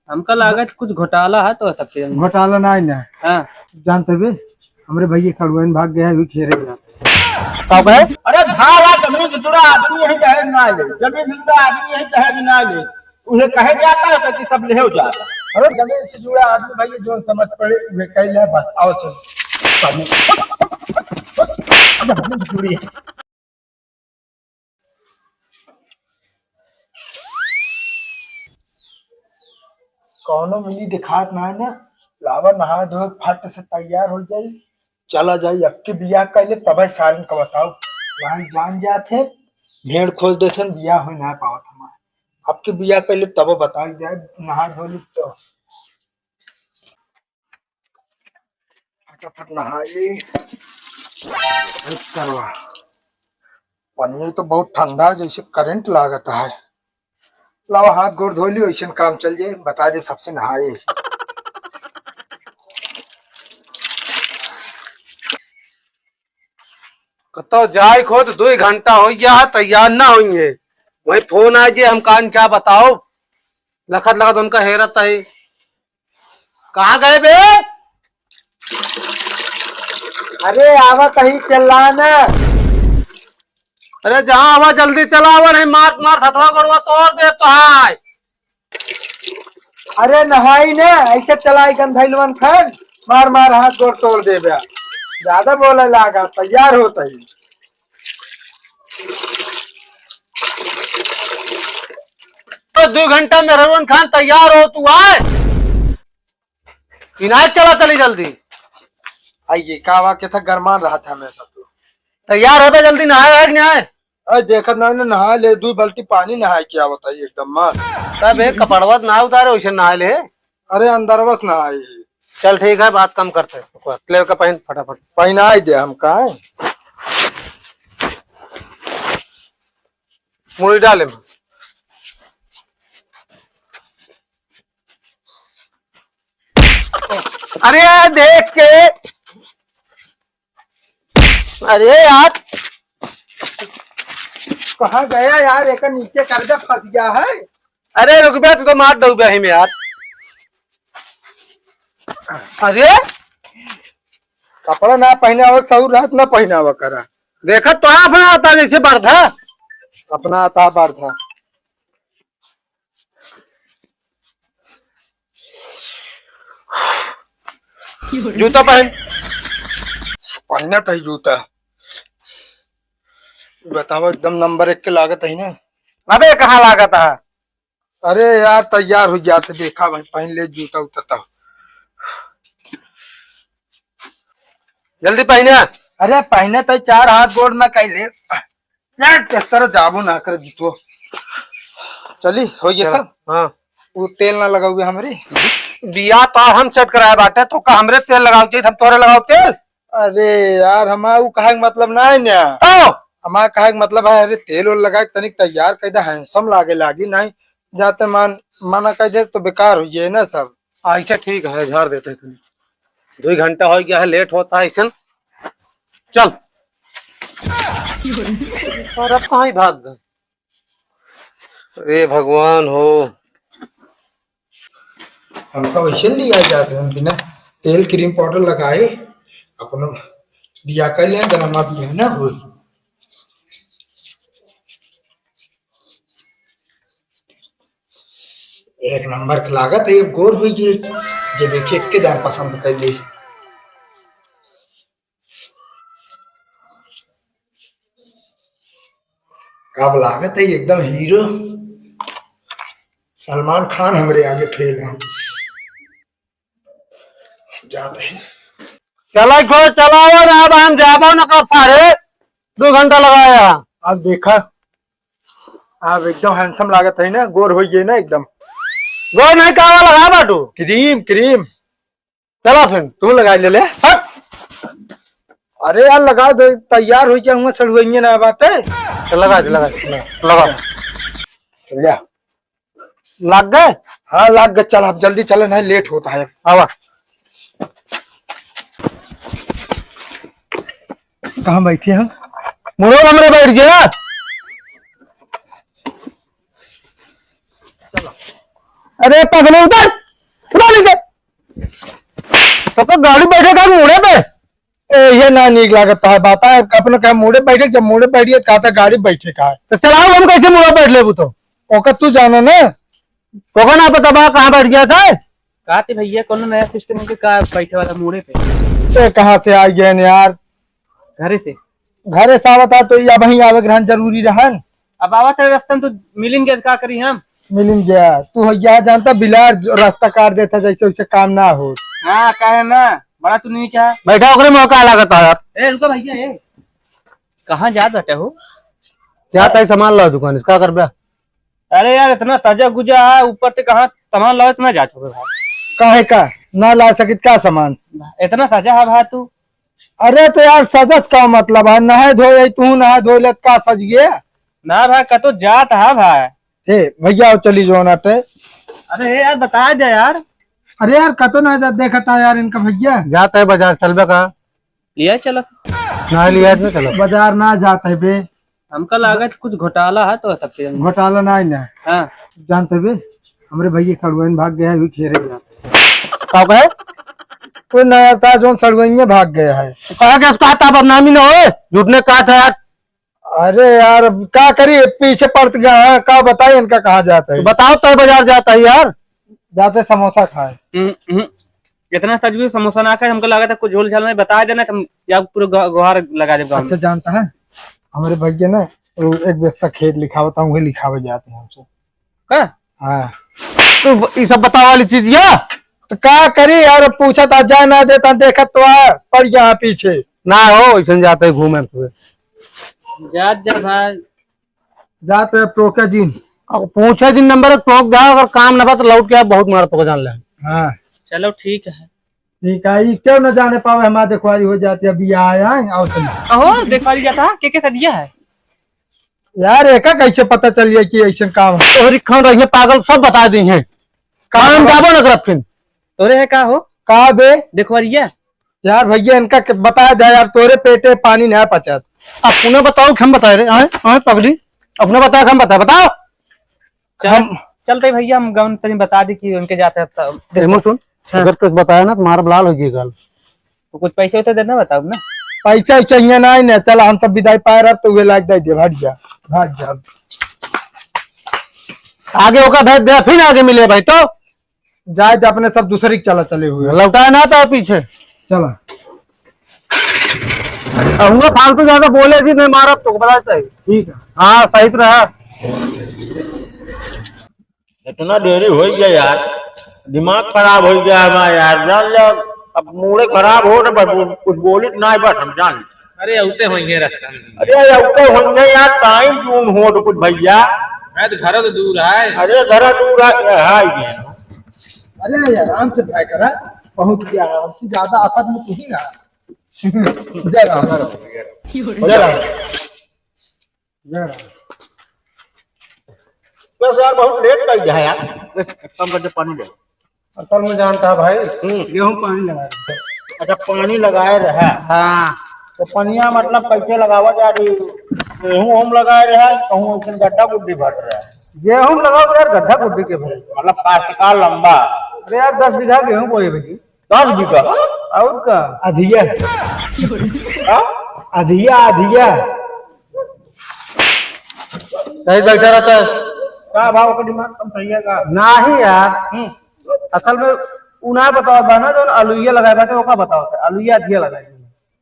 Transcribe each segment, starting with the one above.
हमका लागत कुछ घोटाला है तो सबके घोटाला ना ना। हाँ जानते हुए हमारे भैया सड़ुआइन भाग गया है, अभी खेरे गया। कब है? अरे धारा जमीन से जुड़ा आदमी यही कहे ना ले, जमीन से जुड़ा आदमी यही कहे ना ले, उन्हें कहे जाता है कि सब ले हो जाता। अरे जमीन से जुड़ा आदमी भैया जो समझ पड़े वे कह ले, बस आओ चलो। जमीन से जुड़ी है। कौनो मिली दिखात ना है ना, लावा नहा धो फट से तैयार हो जाई, चला जाई अब के बियाह कैले तब सारन का बताओ। वहां जान जाते भेड़ खोज देते बियाह हो ना पावत हमारे। अब के बियाह कैले तब बता जाए नहा धोली तो फटाफट नहाई करवा। पानी तो बहुत ठंडा है, जैसे करंट लागत है। लाओ हाथ गोड़ धो लियो, ऐसा काम चल जाए, बता दे सबसे नहाए। तो जाए खुद 2 घंटा हो गया है, तैयार ना होंगे। वही फोन आ जे हम कान क्या बताओ, लखत लखत उनका हेरत है। कहाँ गए बे? अरे आवा कहीं चल रहा ना। अरे जहाँ आवा जल्दी चला, आवा नहीं मार मार थथवा गड़वा तोड़ दे तो है। अरे नहाई ना, ऐसे चलाई गंधैलवन खान मार मार हाथ गोड़ तोड़ दे बया। ज्यादा बोले लागा, तैयार होता ही। तो 2 घंटा में रघुवन खान तैयार हो, तू आए इनायत चला चली जल्दी। आइए कावा के था गरमान रहा था हमेशा तो। तैयार है बे, जल्दी नहाए है कि नहीं आए? अरे देखा ना नहा ले, 2 बाल्टी पानी नहाए क्या बताइए, एकदम मस्त। तब एक कपड़वा ना उतारे वैसे नहा ले। अरे अंदर बस नहाई। चल ठीक है, बात कम करते हैं। ले का पहन फटाफट। पहना दे हम का मुड़ी डाले में। अरे देख के, अरे यार कहाँ गया यार, एक नीचे कर दे, फंस गया है। अरे रुक बे, तू तो मार डूबे ही में यार। अरे कपड़ा ना पहना हो, सऊर रात ना पहना हुआ करा। देखा तो अपना आता जैसे बर्धा अपना आता बार था। जूता पहन। पहना था ही जूता। बताओ एकदम नंबर 1 के लागत है ना। अबे कहाँ लागत है? अरे यार तैयार हो गया था, देखा भाई पहन ले जूता उतरता। जल्दी पहने। अरे पहने तो 4 हाथ गोड़ ना कह ले यार, किस तरह जाबू ना कर जूतो। चली हो गया सब। हाँ वो तेल ना लगा हुआ हमारे बिया तो हम सेट कराया बाटे, तो का हमरे तेल लगाओ चाहिए, हम तोरे लगाओ तेल। अरे यार हमारा वो कहा मतलब ना है ना, ओ हमारा कहा मतलब है। अरे तेल और लगा तनिक तैयार कर दे, हैंडसम लागे लागी नहीं जाते माना कह दे तो बेकार हो जाए ना सब। ऐसा ठीक है, झाड़ देते हैं तुम। 2 घंटा हो गया है, लेट होता है ऐसा। चल और अब कहाँ ही भाग गए। अरे भगवान हो, हमका वैसे नहीं आ जाते, हम बिना तेल क्रीम पाउडर लगाए अपना दिया कर ले, गरमा भी है ना हो। एक नंबर की लागत है, गोर हुई जे देखिए के दाम पसंद कर ली। अब लागत है एकदम हीरो, सलमान खान हमारे आगे फेल है। जाते हैं चला खो चलाओ ना, अब हम जाबो ना कब सारे 2 घंटा लगाया। अब देखा, अब एकदम हैंडसम लागत है ना, गोर हो गई ना एकदम। गो नहीं कहा लगा बाटू। क्रीम क्रीम चला फिर तू लगा ले ले। हट। अरे यार लगा दे, तैयार हो गया हूँ सड़ुइये ना बात है। लगा दे, लगा लगा लिया लग गए। हाँ लग गए, चल अब जल्दी चले, नहीं लेट होता है। आवा कहाँ बैठे हैं? मुड़ो कमरे बैठ गया। अरे पगले उतर, उठा लीजिए। तो गाड़ी बैठेगा मुड़े पे। ये ना नीक लागत है बापा, अपने क्या मुड़े बैठे, जब मुड़े बैठिए कहता गाड़ी बैठे का है। तो चलाओ, हम कैसे मुड़ा बैठ ले तो ओका तू जानो ना, तो ना पता बा कहाँ बैठ गया था। कहते भैया कौन नया सिस्टम के का बैठे वाला मुड़े पे ये कहाँ से आ गए न यार, घरे से। घरे सावत तो या वहीं आवे ग्रहण जरूरी रहन। अब आवा तेरे रास्ते में तो मिलेंगे, क्या करी हम। मिल गया तू यह जानता बिलार रास्ता काट देता, जैसे वैसे काम ना हो। हाँ कहे ना, बड़ा तू नहीं क्या बैठा ओकरे मौका लागत है यार। ए रुको भैया, ए कहाँ जा बैठे हो। क्या तय सामान लो दुकान से, क्या कर बा। अरे यार इतना ताजा गुजा है, ऊपर से कहाँ सामान लाओ, इतना जा चुके भाई। काहे का ना ला सकित का सामान। इतना ताजा है भाई तू। अरे तो यार सजस का मतलब है, नहाए धोए तू नहा धो ले का सज गया ना भाई, का तो जात है भाई। हे भैया चली जो नाटे। अरे यार बता दे यार। अरे यार कतो ना देखा था यार इनका भैया। जाता है बाजार, चलबे का लिया चलो। ना लिया नहीं चलो। बाजार ना जाता है बे, हमका लागत कुछ घोटाला है तो सबसे। घोटाला ना है ना। हाँ जानते बे हमारे भैया सड़वन भाग गया है, अभी खेरे जाते कब है तो नया था जो सड़वन भाग गया है। कहा कि उसका हाथ बदनामी ना हो, झूठने कहा था यार। अरे यार क्या करिए, पीछे पड़ गया है, क्या बताइए इनका कहाँ जाता है। तो बताओ तय बाजार जाता है यार। जाते समोसा खाए। इतना सच भी समोसा ना खाए, हमको लगा था कुछ झोल झाल में बता देना, हम या पूरे गुहार लगा दे। अच्छा जानता है हमारे भैया ना वो एक बेसा खेत लिखावता हूँ, वही लिखावे जाते हैं हमसे। का हाँ तो ये सब बताओ वाली चीज या तो क्या करी यार, पूछा था जा ना देता, देखा तो पड़ गया पीछे। ना हो ऐसा जाते घूमे जा भाई। जाते टोका जी। पूछे दिन नंबर टोक जाओ, अगर काम ना बा तो लौट के आप बहुत मार पक जान ले। हाँ चलो ठीक है। ठीक है, ये क्यों न जाने पावे, हमारे देखवारी हो जाती है। अभी आया है आओ चलिए। अहो देखवा लिया था के दिया है यार एक कैसे पता चलिए कि ऐसा काम है। तो रिखन रही पागल सब बता दी है, काम जाबो न कर फिर। तोरे है का हो कहा बे देखवा लिया। यार भैया इनका बता दे यार, तोरे पेटे पानी नहीं पचत। अपने बताओ, हम बताए रे आए पगली, अपने बताया हम बताए, बताओ। चलते भैया, हम गाँव तनी बता दी कि उनके जाते हैं। सुन अगर कुछ बताया ना तुम्हारा लाल होगी गल। तो कुछ पैसे होते देना, बताओ ना। पैसा चाहिए ना ही ना, चल हम सब विदाई पाए रह तो वे लाग दे भाग जा भाग जा। आगे होगा भेज दे, फिर आगे मिले भाई तो जाए तो अपने सब दूसरे की चला चले हुए लौटाया ना था पीछे। चला हुआ फालतू ज्यादा बोले थी नहीं मारा तो बता सही। ठीक है हाँ सही तो रहा। इतना देरी हो गया यार, दिमाग खराब हो गया हमारा यार। जान लो अब मूड़े खराब हो रहे, कुछ बोली ना बस हम जान। अरे औते होंगे रास्ता में। अरे अब तो होंगे यार, टाइम जून हो तो कुछ भैया। मैं तो घर तो दूर है। अरे घर दूर है। अरे यार आराम से ट्राई करा, पहुंच गया है। हमसे ज्यादा आफत में तू ही रहा। जय राम जय राम जय राम। बस यार बहुत लेट कर गया यार, कम करके पानी दे। असल में जानता है भाई, गेहूं पानी लगा रहे। अच्छा पानी लगाए रहा। हाँ तो पनिया मतलब कैसे लगावा जा रही, गेहूं हम लगाए रहा, कहूँ ऐसे गड्ढा गुड्डी भर रहा है। गेहूं लगाओ यार, गड्ढा गुड्डी के भाई। मतलब काटका लंबा। अरे यार 10 बीघा गेहूं बोए भाई। 10 बीघा और का अधिया हाँ? अधिया अधिया सही बैठा रहता है क्या भाव का दिमाग कम सही है का? नहीं यार असल में उना बताओ बा ना, जो अलुइया लगाए बाटे ओका बताओ अलुइया अधिया लगाई।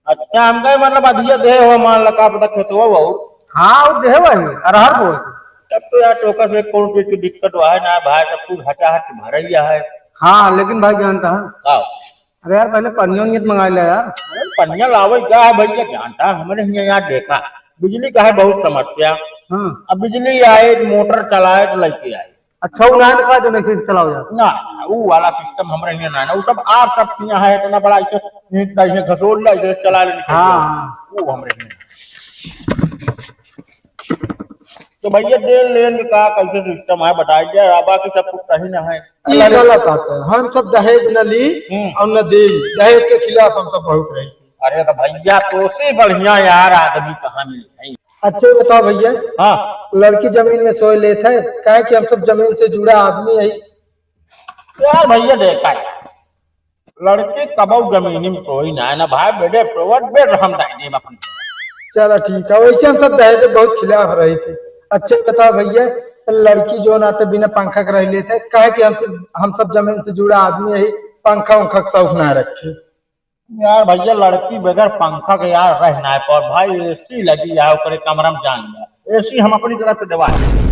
अच्छा हम कहे मतलब अधिया दे हो, मान लगा पता खेतवा बहु। हाँ वो दे भाई अरहर बोल। तब तो यार टोका से कौन चीज की दिक्कत है ना भाई, सब कुछ हटा हट भरैया है। हाँ लेकिन भाई जानता है, आओ। अरे यार पहले पनियों नियत मंगा लिया यार। अरे पनिया लावे क्या है भैया, जानता हमारे यहाँ देखा बिजली का है बहुत समस्या। हाँ अब बिजली आए मोटर चलाए तो लड़के आए अच्छा वो ना दिखा जो नहीं चलाओ यार। ना, वो वाला सिस्टम हमारे यहाँ ना, वो सब आप सब यहाँ है इतना बड़ा ऐसे घसोल ऐसे चला ले। हाँ वो हमारे यहाँ तो भैया देन लेन का कैसे सिस्टम है बताइए, आबा की सब कुछ सही ना है। ये गलत आता है, हम सब दहेज न ली और न दे, दहेज के खिलाफ हम सब बहुत रहे। अरे तो भैया तो से बढ़िया यार आदमी कहाँ मिले। अच्छा बताओ भैया, हाँ लड़की जमीन में सोए लेते है, कहे कि हम सब जमीन से जुड़ा आदमी है, यार भैया देखा लड़के कबो जमीनी में कोई ना है ना भाई बेटे प्रोवट बेट हम दाएंगे अपन। चलो ठीक है, वैसे हम सब दहेज के बहुत खिलाफ रहे थे। अच्छे बताओ भैया, लड़की जो नाते बिना पंखा के रह लेते कहे कि हम सब जमीन से जुड़ा आदमी यही पंखा उंखा का शौक ना रखे। यार भैया लड़की बगैर पंखा के यार रहना है पर भाई एसी लगी है ओकरे कमरा में जान गया एसी हम अपनी तरफ से दवा।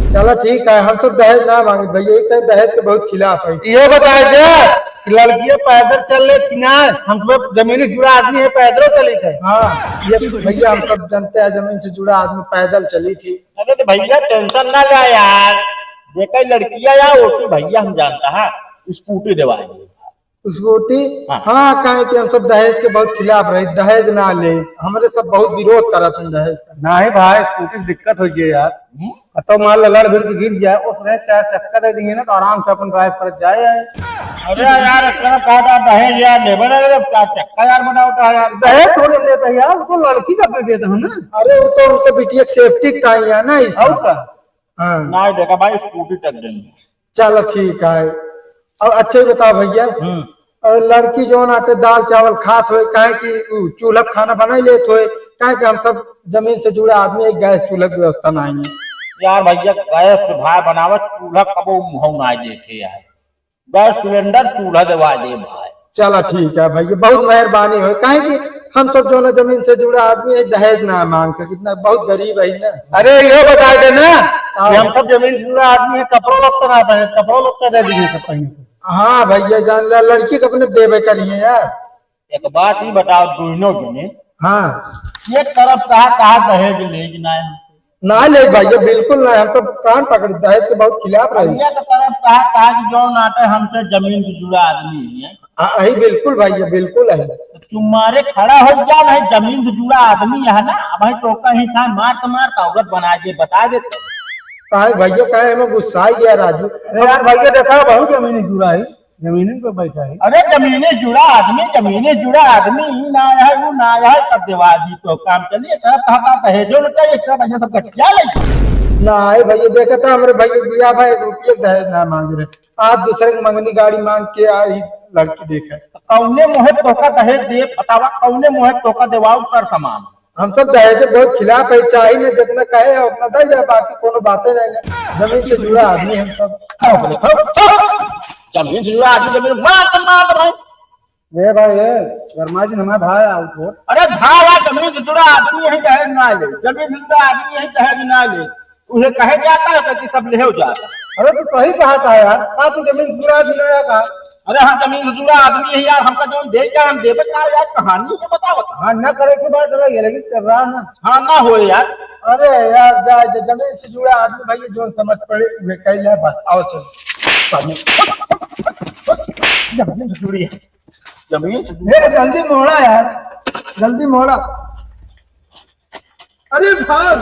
चलो ठीक है, हम सब दहेज ना मांगे भैया, ये दहेज के बहुत खिलाफ है। ये बताए दे कि लड़कियां पैदल चल ले कि ना, हम सब जमीनी से जुड़ा आदमी है पैदल चली थे। हाँ ये भैया हम सब जानते हैं, जमीन से जुड़ा आदमी पैदल चली थी। अरे तो भैया टेंशन ना ले यार, देखा लड़कियां यार उसी भैया हम जानता है स्कूटी दिवाएंगे स्कूटी। हाँ। हाँ कहे कि हम सब दहेज के बहुत खिलाफ रहे, दहेज ना ले, हमारे सब बहुत विरोध करा था दहेज का। नहीं भाई स्कूटी से दिक्कत हो गई यार, तो मान लो लड़ भिड़ के गिर जाए उसमें 4 चक्कर दे देंगे ना तो आराम से अपन ड्राइव कर जाए। अरे यार इतना काटा दहेज यार ले बना क्या चक्का यार बनाओ यार दहेज थोड़ी लेता है यार, उसको लड़की का पे देता हूँ ना। अरे वो तो उनको बिटिया सेफ्टी का ही है ना इस। और का हाँ ना देखा भाई स्कूटी टक देंगे। चलो ठीक है। और अच्छे बताओ भैया, और लड़की जो नाते दाल चावल खात हो कहे कि चूल्हा पे खाना बना लेत हो, कहे कि हम सब जमीन से जुड़े आदमी एक गैस चूल्हा की व्यवस्था ना है। यार भैया गैस भाई बनावत चूल्हा कबो मुँह ना देखे यार, गैस सिलेंडर चूल्हा दवा दे भाई। चलो ठीक है भैया, बहुत मेहरबानी हो, कहे कि हम सब जो ना जमीन से जुड़ा आदमी है दहेज ना मांग सके, इतना बहुत गरीब है ना। अरे ये बता दे ना कि हम सब जमीन से जुड़ा आदमी है, कपड़ा लगता ना पहने, कपड़ा लगता दे दीजिए सब पहने। हाँ भैया जान ला, लड़की को अपने देवे करिए यार। एक बात ही बताओ दोनों जने हाँ एक तरफ कहा दहेज ले ना ना ले भैया, बिल्कुल ना, हम तो कान पकड़ दहेज के बहुत खिलाफ रहे। भैया की तरफ कहा कि जो नाते हमसे जमीन से जुड़ा आदमी है हाँ बिल्कुल भैया बिल्कुल है। तुम्हारे खड़ा हो गया नहीं जमीन से जुड़ा आदमी है ना भाई तो कहीं था मार औरत बना दे बता देते। कहे भैया कहे हमें गुस्सा ही गया राजू। अरे यार भैया देखा बहुत जमीनी जुड़ा है, जमीन पे बैठा है। अरे जमीने जुड़ा आदमी ही ना है वो ना है सब देवा दी तो काम चलिए तरफ कहा दहेजो न चाहिए तरफ भैया सब क्या लगे ना भैया देखा था हमारे भैया बिया भाई 1 रुपये दहेज ना मांग रहे, आज दूसरे की मंगनी गाड़ी मांग के आई लड़की देखा। कौने मोहे तोका दहेज दे बतावा कौने मोहे तोका देवाऊ कर समान। हम सब दहेज के बहुत खिलाफ है, चाहे न जितना कहे उतना दे जाए, बाकी कोनो बातें नहीं, जमीन से जुड़ा आदमी हम सब। जमीन से जुड़ा आदमी जमीन मार भाई। ये भाई ये वर्मा जी हमारे भाई आउट हो। अरे धावा जमीन से जुड़ा आदमी यही दहेज ना ले, जमीन से जुड़ा आदमी यही दहेज ना ले, उन्हें कहे जाता है कि सब ले हो जाता। अरे तू सही कहा था यार, का तू जमीन से जुड़ा दिलाया का। अरे हम जमीन से जुड़ा आदमी है यार, हमका जो दे क्या हम देवे क्या यार, कहानी है बताओ। हाँ न करे की बात अलग है लेकिन कर रहा ना। हाँ ना हो यार। अरे यार जा जमीन से जुड़ा आदमी भैया जो समझ पड़े वे कह ले बस। आओ चलो जमीन से जुड़ी है, जमीन से जुड़ी। जल्दी मोड़ा यार, जल्दी मोड़ा। अरे भाग